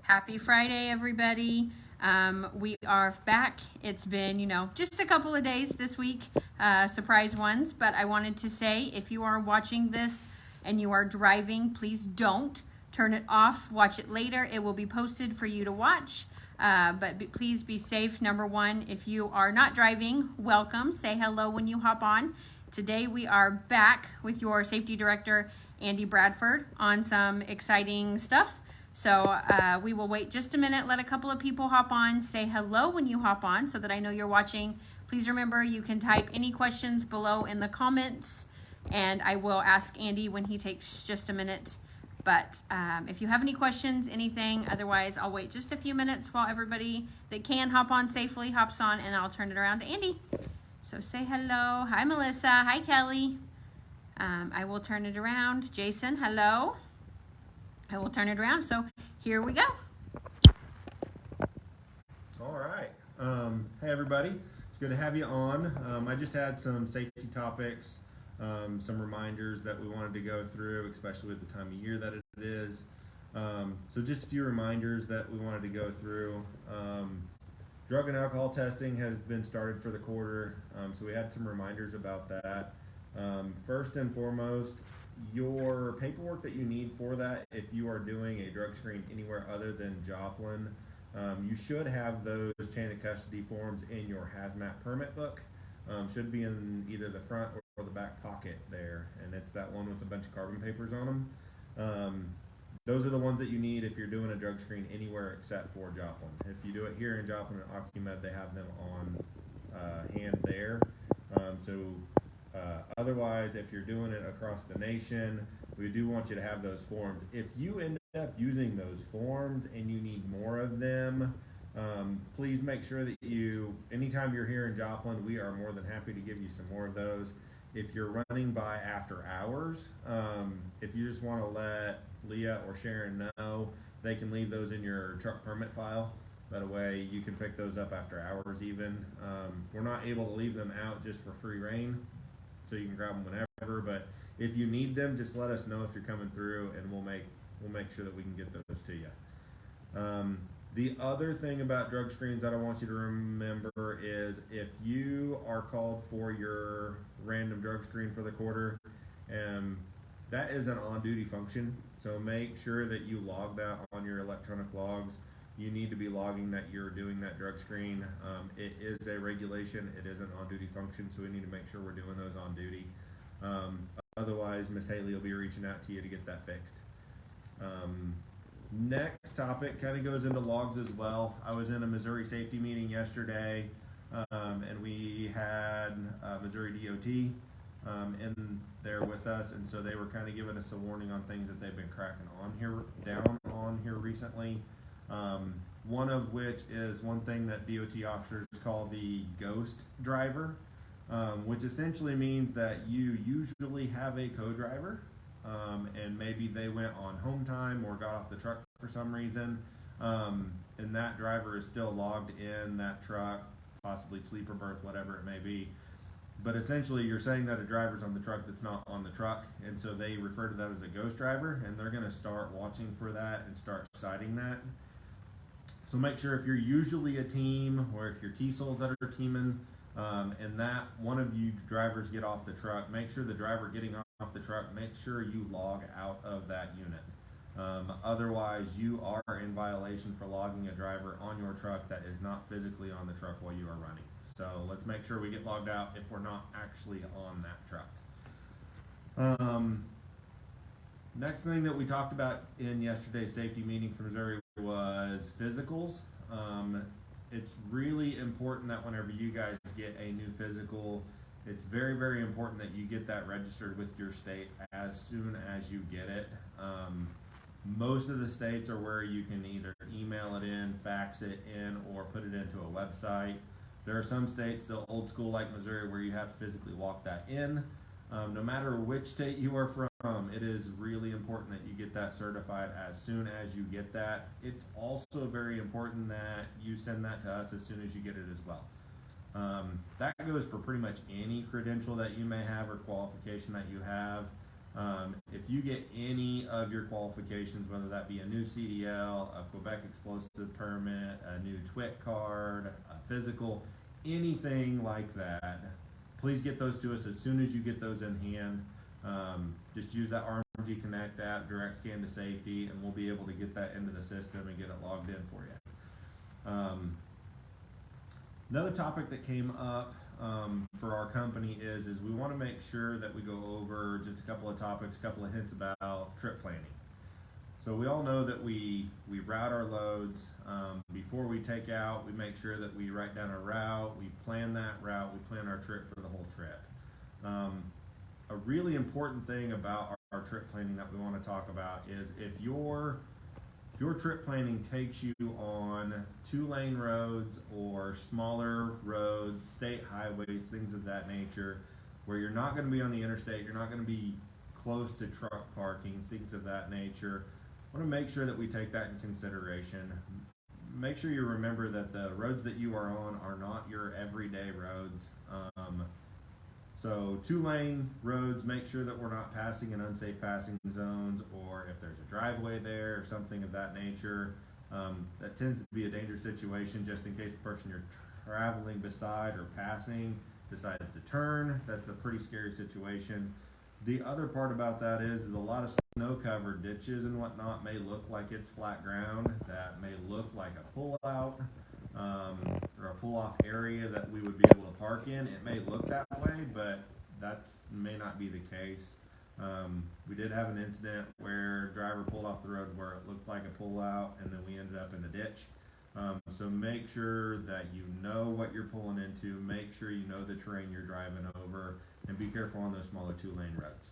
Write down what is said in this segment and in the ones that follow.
Happy Friday, everybody. We are back. It's been, just a couple of days this week, surprise ones. But I wanted to say if you are watching this and you are driving, please don't turn it off. Watch it later. It will be posted for you to watch. Please be safe. Number one, if you are not driving, welcome. Say hello when you hop on. Today we are back with your safety director, Andy Bradford, on some exciting stuff. So we will wait just a minute, let a couple of people hop on, say hello when you hop on so that I know you're watching. Please remember you can type any questions below in the comments and I will ask Andy when he takes just a minute. But if you have any questions, anything, otherwise I'll wait just a few minutes while everybody that can hop on safely hops on and I'll turn it around to Andy. So say hello. Hi, Melissa. Hi, Kelly. I will turn it around. Jason, hello. I will turn it around. So here we go. All right. Hey, everybody. It's good to have you on. I just had some safety topics, some reminders that we wanted to go through, especially with the time of year that it is. So just a few reminders that we wanted to go through. Drug and alcohol testing has been started for the quarter, so we had some reminders about that. First and foremost, your paperwork that you need for that, if you are doing a drug screen anywhere other than Joplin, you should have those chain of custody forms in your hazmat permit book. Should be in either the front or the back pocket there, and it's that one with a bunch of carbon papers on them. Those are the ones that you need if you're doing a drug screen anywhere except for Joplin. If you do it here in Joplin and Ocumed, they have them on hand there. Otherwise, if you're doing it across the nation, we do want you to have those forms. If you end up using those forms and you need more of them, please make sure that anytime you're here in Joplin, we are more than happy to give you some more of those. If you're running by after hours, if you just want to let Leah or Sharon know, they can leave those in your truck permit file. That way you can pick those up after hours even. We're not able to leave them out just for free reign, so you can grab them whenever, but if you need them, just let us know if you're coming through and we'll make sure that we can get those to you. The other thing about drug screens that I want you to remember is if you are called for your random drug screen for the quarter, that is an on-duty function, so make sure that you log that on your electronic logs. You need to be logging that you're doing that drug screen. It is a regulation, it is an on-duty function, so we need to make sure we're doing those on duty. Otherwise, Miss Haley will be reaching out to you to get that fixed. Next topic kind of goes into logs as well. I was in a Missouri safety meeting yesterday, and we had Missouri DOT in there with us, and so they were kind of giving us a warning on things that they've been cracking down on here recently. One of which is one thing that DOT officers call the ghost driver, which essentially means that you usually have a co-driver, and maybe they went on home time or got off the truck for some reason, and that driver is still logged in that truck, possibly sleeper berth, whatever it may be. But essentially you're saying that a driver's on the truck that's not on the truck, and so they refer to that as a ghost driver, and they're going to start watching for that and start citing that. So make sure if you're usually a team, or if you're T-Souls that are teaming, and that one of you drivers get off the truck, make sure the driver getting off the truck, make sure you log out of that unit. Otherwise, you are in violation for logging a driver on your truck that is not physically on the truck while you are running. So let's make sure we get logged out if we're not actually on that truck. Next thing that we talked about in yesterday's safety meeting for Missouri was physicals. It's really important that whenever you guys get a new physical, it's very, very important that you get that registered with your state as soon as you get it. Most of the states are where you can either email it in, fax it in, or put it into a website. There are some states, still old school like Missouri, where you have to physically walk that in. No matter which state you are from, it is really important that you get that certified as soon as you get that. It's also very important that you send that to us as soon as you get it as well. That goes for pretty much any credential that you may have or qualification that you have. If you get any of your qualifications, whether that be a new CDL, a Quebec explosive permit, a new TWIC card, a physical, anything like that, please get those to us as soon as you get those in hand. Just use that RMG Connect app, direct scan to safety, and we'll be able to get that into the system and get it logged in for you. Another topic that came up for our company is we want to make sure that we go over just a couple of topics, a couple of hints about trip planning. So we all know that we route our loads. Before we take out, we make sure that we write down a route, we plan that route, we plan our trip for the whole trip. A really important thing about our trip planning that we want to talk about is if your trip planning takes you on 2-lane roads or smaller roads, state highways, things of that nature, where you're not going to be on the interstate, you're not going to be close to truck parking, things of that nature, I want to make sure that we take that in consideration. Make sure you remember that the roads that you are on are not your everyday roads. So 2-lane roads, make sure that we're not passing in unsafe passing zones, or if there's a driveway there or something of that nature. That tends to be a dangerous situation just in case the person you're traveling beside or passing decides to turn. That's a pretty scary situation. The other part about that is a lot of snow-covered ditches and whatnot may look like it's flat ground. That may look like a pull-out or a pull-off area that we would be able to park in. It may look that way, but that's may not be the case. We did have an incident where a driver pulled off the road where it looked like a pull-out, and then we ended up in a ditch. So make sure that you know what you're pulling into, make sure you know the terrain you're driving over, and be careful on those smaller 2-lane roads.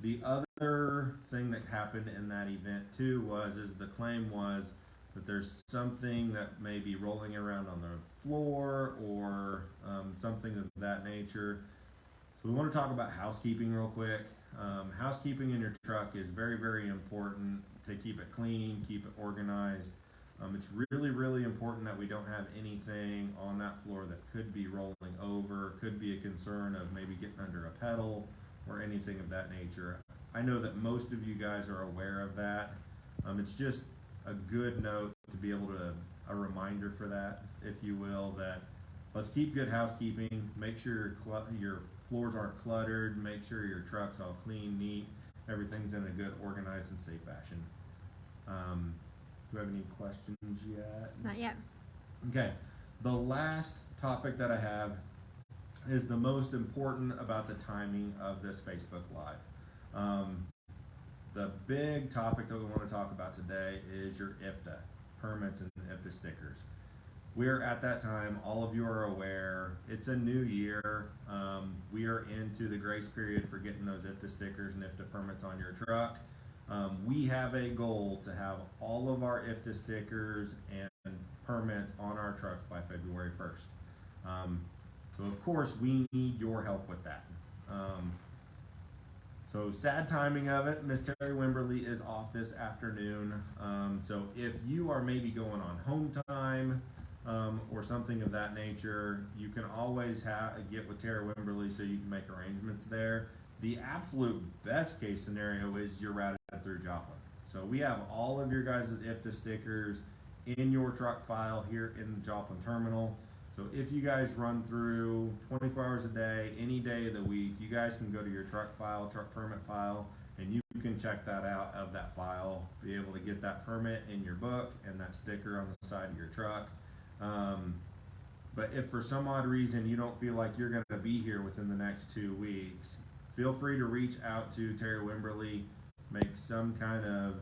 The other thing that happened in that event too is the claim was that there's something that may be rolling around on the floor or something of that nature. So we want to talk about housekeeping real quick. Housekeeping in your truck is very, very important to keep it clean, keep it organized. It's really, really important that we don't have anything on that floor that could be rolling over, could be a concern of maybe getting under a pedal or anything of that nature. I know that most of you guys are aware of that. It's just a good note to be able to, a reminder for that, if you will, that let's keep good housekeeping, make sure your floors aren't cluttered, make sure your truck's all clean, neat, everything's in a good, organized, and safe fashion. Do you have any questions yet? Not yet. Okay. The last topic that I have is the most important about the timing of this Facebook Live. The big topic that we want to talk about today is your IFTA permits and IFTA stickers. We're at that time, all of you are aware, it's a new year. We are into the grace period for getting those IFTA stickers and IFTA permits on your truck. We have a goal to have all of our IFTA stickers and permits on our trucks by February 1st. So of course we need your help with that. So sad timing of it, Miss Terry Wimberly is off this afternoon. So if you are maybe going on home time or something of that nature, you can always get with Terry Wimberly so you can make arrangements there. The absolute best case scenario is you're routed through Joplin. So we have all of your guys' IFTA stickers in your truck file here in the Joplin terminal. So if you guys run through 24 hours a day, any day of the week, you guys can go to your truck file, truck permit file, and you can check that out of that file, be able to get that permit in your book and that sticker on the side of your truck. But if for some odd reason you don't feel like you're going to be here within the next 2 weeks, feel free to reach out to Terry Wimberly, make some kind of,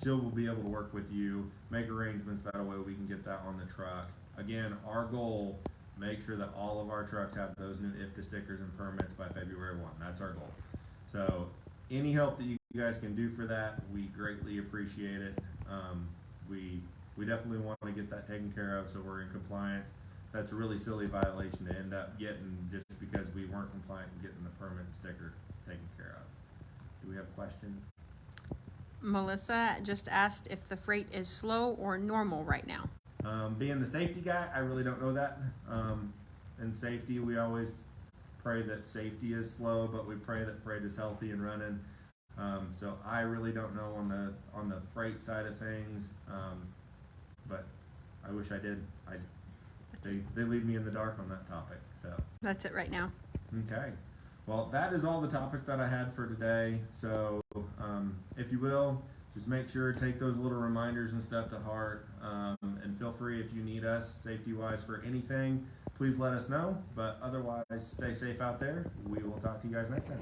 she will be able to work with you, make arrangements, that way we can get that on the truck. Again, our goal, make sure that all of our trucks have those new IFTA stickers and permits by February 1. That's our goal. So any help that you guys can do for that, we greatly appreciate it. We definitely want to get that taken care of so we're in compliance. That's a really silly violation to end up getting just because we weren't compliant in getting the permit and sticker taken care of. Do we have a question? Melissa just asked if the freight is slow or normal right now. Being the safety guy, I really don't know that. In safety, we always pray that safety is slow, but we pray that freight is healthy and running. So I really don't know on the freight side of things, but I wish I did. They leave me in the dark on that topic. So That's it right now. okay. Well, that is all the topics that I had for today. So if you will, just make sure to take those little reminders and stuff to heart. And feel free if you need us safety-wise for anything, please let us know. But otherwise, stay safe out there. We will talk to you guys next time.